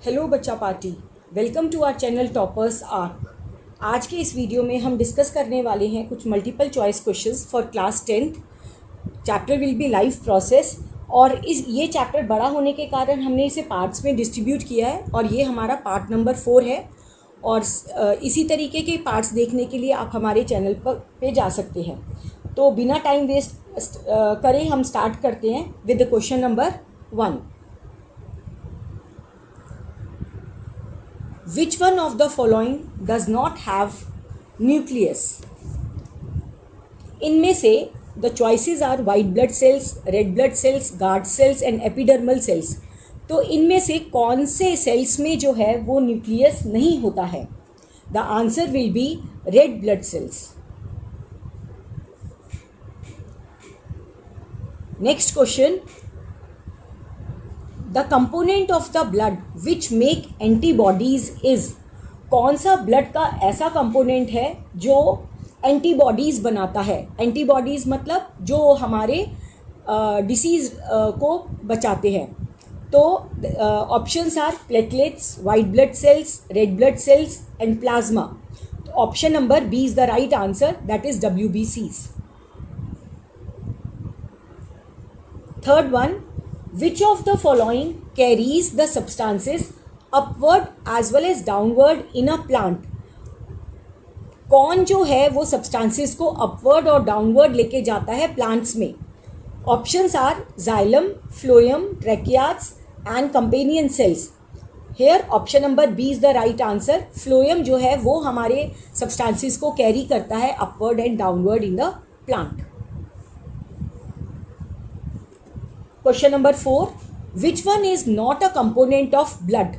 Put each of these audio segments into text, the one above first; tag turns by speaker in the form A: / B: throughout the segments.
A: Hello बच्चा party, welcome to our channel Toppers Arc. आज के इस वीडियो में हम डिस्कस करने वाले हैं कुछ multiple choice questions for class 10th। Chapter will be life process और ये चैप्टर बड़ा होने के कारण हमने इसे पार्ट्स में डिस्ट्रीब्यूट किया है और ये हमारा पार्ट नंबर 4 है। और इसी तरीके के पार्ट्स देखने के लिए आप हमारे चैनल पे जा सकते हैं। तो बिना टाइम वेस्ट करें हम स्टार्ट करते हैं with the question number 1। Which one of the following does not have nucleus? इनमें से the choices are white blood cells, red blood cells, guard cells and epidermal cells। तो इनमें से कौन से सेल्स में जो है वो न्यूक्लियस नहीं होता है? The answer will be red blood cells। Next question, the component of the blood which make antibodies is। कौन सा ब्लड का ऐसा कंपोनेंट है जो एंटीबॉडीज़ बनाता है? एंटीबॉडीज़ मतलब जो हमारे डिसीज़ को बचाते हैं। तो options are platelets, white blood cells, red blood cells and plasma. Option number B is the right answer, that is WBCs। Third one, which of the following carries the substances upward as well as downward in a plant? कौन जो है वो substances को upward और downward लेके जाता है plants में? Options are xylem, phloem, tracheids and companion cells. Here option number B is the right answer. Phloem जो है वो हमारे सब्सटेंसेस को कैरी करता है upward and downward in the plant. Question number 4, which one is not a component of blood?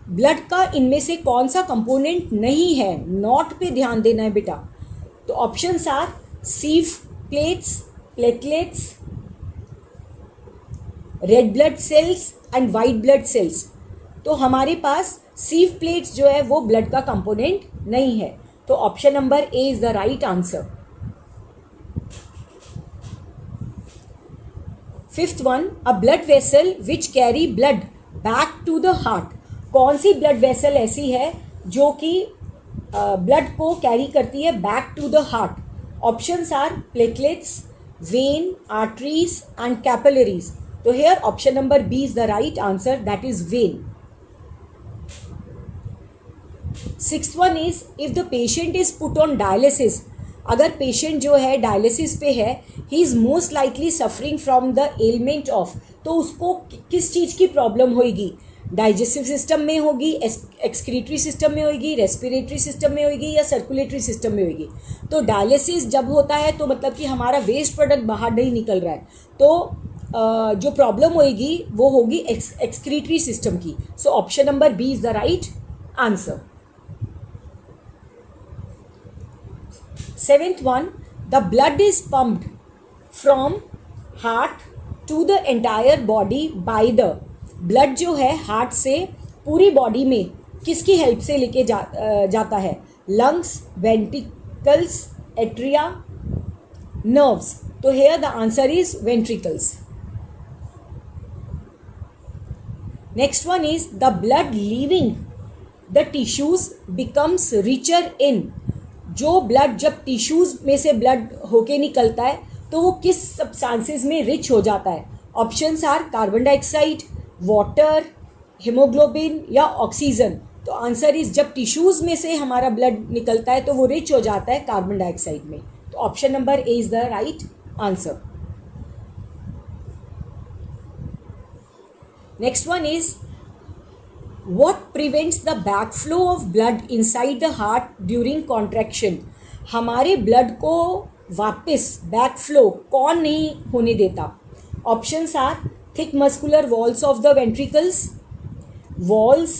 A: Blood का इनमें से कौन सा कंपोनेंट नहीं है? नॉट पे ध्यान देना है बेटा। तो options are sieve plates, platelets, red blood cells and white blood cells. तो हमारे पास सीव प्लेट्स जो है वो ब्लड का कंपोनेंट नहीं है। तो option number A is the right answer. Fifth one, a blood vessel which carry blood back to the heart. कौन सी ब्लड वेसल ऐसी है जो कि ब्लड को कैरी करती है back to the heart? Options are platelets, vein, arteries and capillaries. तो here option number B is the right answer, that is vein. Sixth one is, if the patient is put on dialysis. अगर patient जो है dialysis पे है, he is most likely suffering from the ailment of. तो उसको किस चीज़ की problem होगी? डाइजेस्टिव सिस्टम में होगी, एक्सक्रीटरी सिस्टम में होगी, रेस्पिरेटरी सिस्टम में होगी या सर्कुलेटरी सिस्टम में होगी? तो डायलिसिस जब होता है तो मतलब कि हमारा वेस्ट प्रोडक्ट बाहर नहीं निकल रहा है, तो जो प्रॉब्लम होगी वो होगी एक्सक्रीटरी सिस्टम की। So option number B is the right answer. Seventh one, the blood is pumped from heart to the entire body by the। blood जो है हार्ट से पूरी बॉडी में किसकी हेल्प से लेके जाता है? Lungs, ventricles, atria, nerves. तो here the answer is ventricles. Next one is, the blood leaving the tissues becomes richer in. जो ब्लड जब टिश्यूज़ में से ब्लड होके निकलता है तो वो किस सब्सटेंसेस में रिच हो जाता है? Options are carbon dioxide, water, haemoglobin या ऑक्सीजन। तो आंसर इज, जब टिश्यूज़ में से हमारा ब्लड निकलता है तो वो रिच हो जाता है कार्बन डाइऑक्साइड में। तो option number A is the right answer. Next one is, What prevents the backflow of blood inside the heart during contraction? हमारे ब्लड को वापस बैकफ्लो कौन नहीं होने देता? Options are thick muscular walls of the ventricles, walls,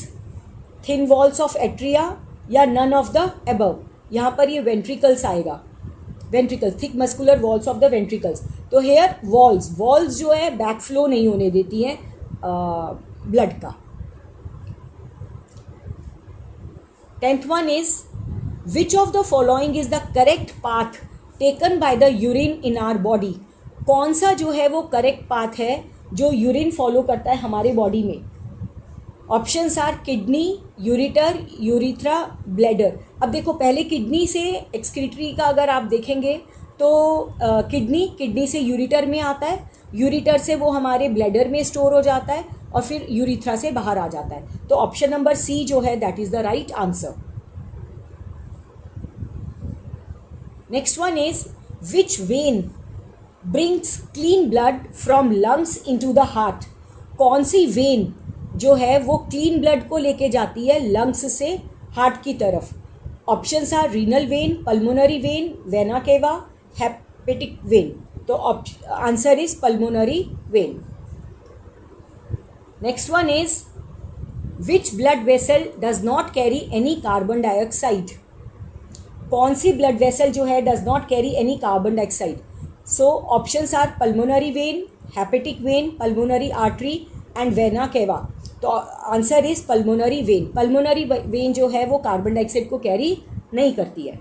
A: thin walls of atria या none of the above. यहाँ पर ये वेंट्रिकल्स आएगा, ventricles, thick muscular walls of the ventricles. तो हेयर वॉल्स, वॉल्स जो है बैकफ्लो नहीं होने देती हैं ब्लड का। Tenth one is, which of the following is the correct path taken by the urine in our body? कौन सा जो है वो करेक्ट पाथ है जो यूरिन फॉलो करता है हमारे बॉडी में? Options are kidney, ureter, urethra, bladder. अब देखो पहले किडनी से एक्सक्रीटरी का अगर आप देखेंगे तो किडनी से यूरिटर में आता है, यूरिटर से वो हमारे ब्लैडर में स्टोर हो जाता है और फिर यूरिथ्रा से बाहर आ जाता है। तो ऑप्शन नंबर सी जो है that is the right answer. Next one is which when brings clean blood from lungs into the heart. कौन सी वेन जो है वो क्लीन ब्लड को लेके जाती है लंग्स से हार्ट की तरफ। Options are renal vein, pulmonary vein, vena cava, hepatic vein. तो answer is pulmonary vein. Next one is which blood vessel does not carry any carbon dioxide. कौन सी ब्लड वेसल जो है does not carry any carbon dioxide. So options are pulmonary vein, hepatic vein, pulmonary artery and vena cava. तो answer is pulmonary vein. Pulmonary vein जो है वो carbon dioxide को carry नहीं करती है।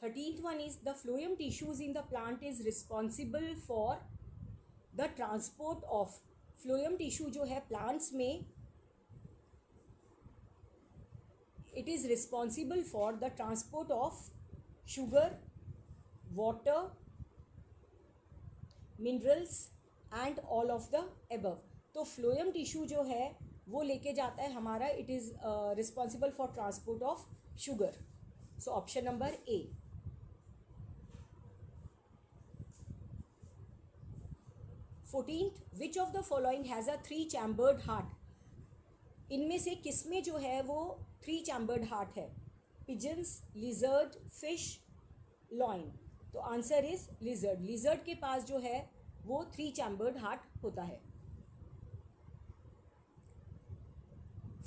A: 13th one is the phloem tissues in the plant is responsible for the transport of. Phloem tissue जो है प्लांट्स में it is responsible for the transport of sugar, water, minerals and all of the above. तो phloem tissue जो है वो लेके जाता है हमारा, it is responsible for transport of sugar. So option number A. 14th which of the following has a 3 chambered heart. इनमें से किसमें जो है वो 3 चैम्बर्ड हार्ट है। Pigeons, lizard, fish, lion. तो आंसर इज लिजर्ड। लिजर्ड के पास जो है वो 3 चैम्बर्ड हार्ट होता है।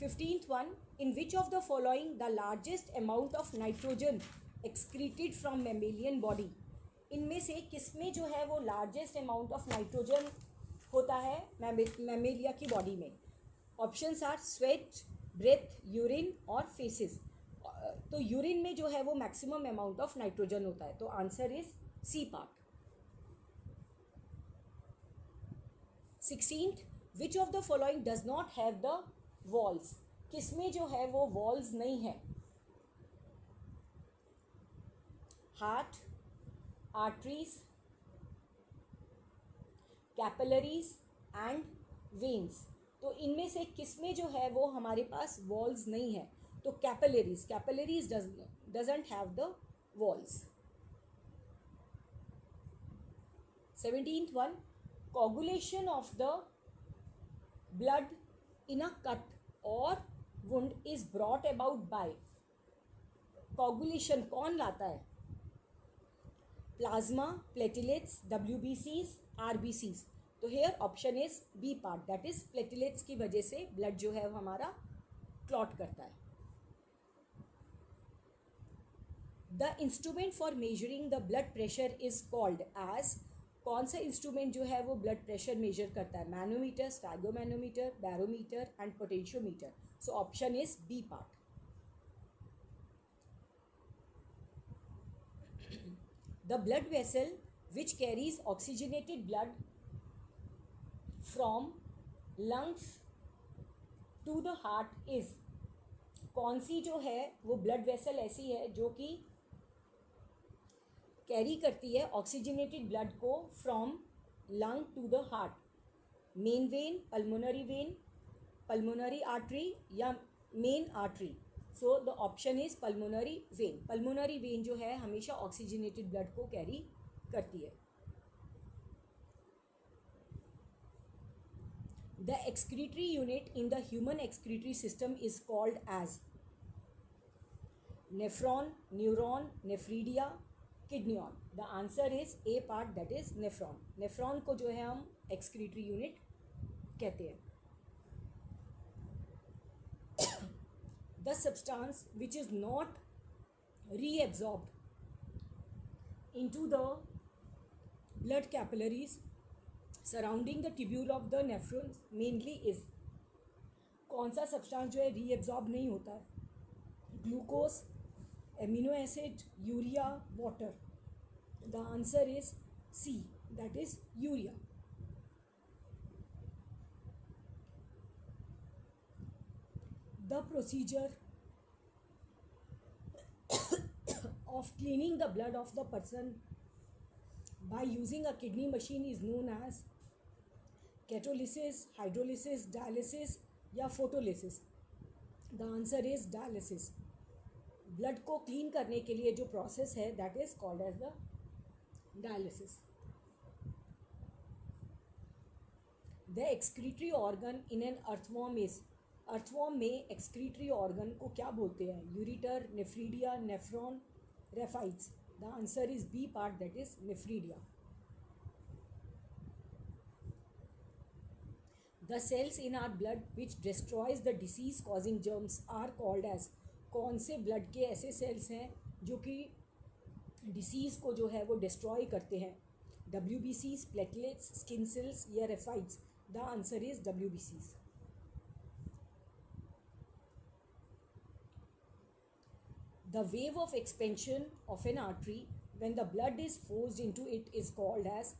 A: 15th one in which of the following the largest amount of nitrogen excreted from mammalian body. इनमें से किसमें जो है वो लार्जेस्ट अमाउंट ऑफ नाइट्रोजन होता है मैमेलिया की बॉडी में। Options are sweat, breath, urine और फेसिस। तो यूरिन में जो है वो मैक्सिमम अमाउंट ऑफ नाइट्रोजन होता है। तो answer is C part. 16th which of the following does not have the walls. किसमें जो है वो वॉल्स नहीं है। Heart, arteries, capillaries and veins. तो इनमें से किसमें जो है वो हमारे पास वॉल्स नहीं है। तो capillaries doesn't have the walls. 17th one coagulation of the blood in a cut or wound is brought about by। coagulation कौन लाता है। Plasma, platelets, WBCs, RBCs। तो here option is B part, that is platelets की वजह से blood जो है हमारा क्लॉट करता है। The instrument for measuring the blood pressure is called as. कौन सा इंस्ट्रूमेंट जो है वो ब्लड प्रेशर मेजर करता है। Manometer, sphygmomanometer, barometer and potentiometer. So option is B part. The blood vessel which carries oxygenated blood from lungs to the heart is. कौन सी जो है वो ब्लड वेसल ऐसी है जो कि कैरी करती है ऑक्सीजनेटेड ब्लड को from lung to the heart. Main vein, pulmonary vein, pulmonary artery या main artery. So the option is pulmonary vein. Pulmonary vein जो है हमेशा ऑक्सीजनेटेड ब्लड को कैरी करती है। The excretory unit in the human excretory system is called as nephron, neuron, nephridia, kidneyon. The answer is A part, that is nephron. Nephron को जो है हम excretory unit कहते हैं। The substance which is not reabsorbed into the blood capillaries surrounding the tubule of the nephrons mainly is. कौन सा substance जो है रीएब्जॉर्ब नहीं होता है। Glucose, amino acid, urea, water. The answer is C, that is urea. The procedure of cleaning the blood of the person by using a kidney machine is known as catalysis, hydrolysis, dialysis या photolysis. The answer is dialysis. Blood को clean करने के लिए जो process है that is called as the dialysis. The excretory organ in an earthworm is. Earthworm में excretory organ को क्या बोलते हैं? Ureter, nephridia, nephron, raphides. The answer is B part, that is nephridia. The cells in our blood which destroys the disease causing germs are called as. कौन से blood के ऐसे sales हैं जो कि डिसीज़ को जो है वो डिस्ट्रॉय करते हैं? WBCs, प्लेटलेट्स, स्किन सेल्स या raphides. The answer is WBCs. The wave of expansion of an artery when the blood is forced into it is called as.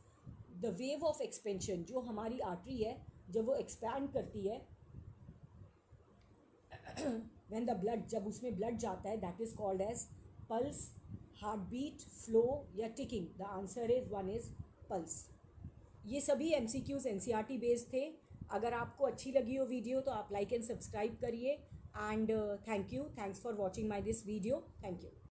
A: The wave of expansion, जो हमारी artery है जब वो expand करती है when the blood, जब उसमें blood जाता है, that is called as pulse, heart beat, flow या ticking. The answer is one is pulse. ये सभी MCQs NCERT बेस्ड थे. अगर आपको अच्छी लगी हो वीडियो तो आप लाइक एंड सब्सक्राइब करिए. And thank you, thanks for watching my this video. Thank you.